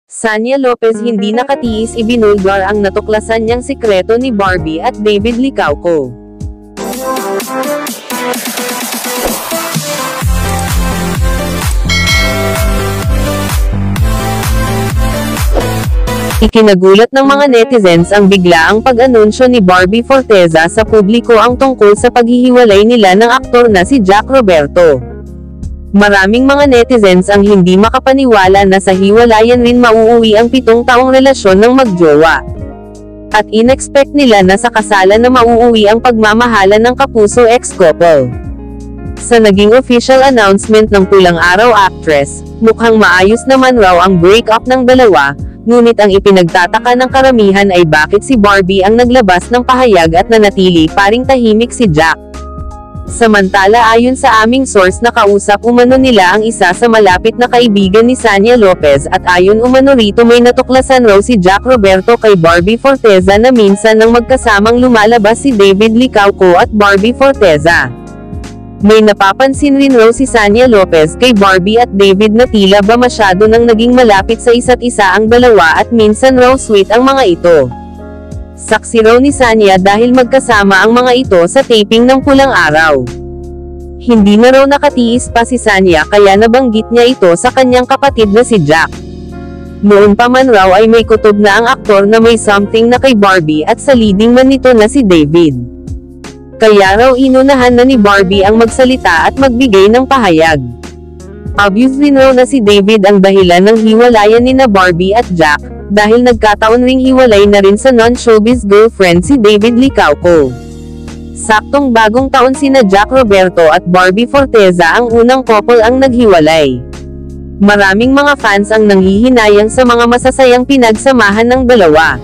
Sanya Lopez hindi nakatiis ibinulgar ang natuklasan niyang sikreto ni Barbie at David Licauco. Ikinagulat ng mga netizens ang biglaang pag-anunsyo ni Barbie Forteza sa publiko ang tungkol sa paghihiwalay nila ng aktor na si Jack Roberto. Maraming mga netizens ang hindi makapaniwala na sa hiwalayan rin mauuwi ang 7 taong relasyon ng magjowa. At inexpect nila na sa kasalan na mauuwi ang pagmamahalan ng kapuso ex-couple. Sa naging official announcement ng pulang araw actress, mukhang maayos naman raw ang break-up ng dalawa, ngunit ang ipinagtataka ng karamihan ay bakit si Barbie ang naglabas ng pahayag at nanatili paring tahimik si Jack. Samantala ayon sa aming source na kausap umano nila ang isa sa malapit na kaibigan ni Sanya Lopez at ayon umano rito may natuklasan raw si Jack Roberto kay Barbie Forteza na minsan nang magkasamang lumalabas si David Licauco at Barbie Forteza. May napapansin rin raw si Sanya Lopez kay Barbie at David na tila ba masyado nang naging malapit sa isa't isa ang dalawa at minsan raw sweet ang mga ito. Saksi raw ni Sanya dahil magkasama ang mga ito sa taping ng Pulang Araw. Hindi na raw nakatiis pa si Sanya kaya nabanggit niya ito sa kanyang kapatid na si Jack. Noon pa man raw ay may kutob na ang aktor na may something na kay Barbie at sa leading man nito na si David. Kaya raw inunahan na ni Barbie ang magsalita at magbigay ng pahayag. Obvious din raw na si David ang dahilan ng hiwalayan ni na Barbie at Jack, dahil nagkataon ring hiwalay na rin sa non-showbiz girlfriend si David Licauco. Saktong bagong taon sina Jack Roberto at Barbie Forteza ang unang couple ang naghiwalay. Maraming mga fans ang nanghihinayang sa mga masasayang pinagsamahan ng dalawa.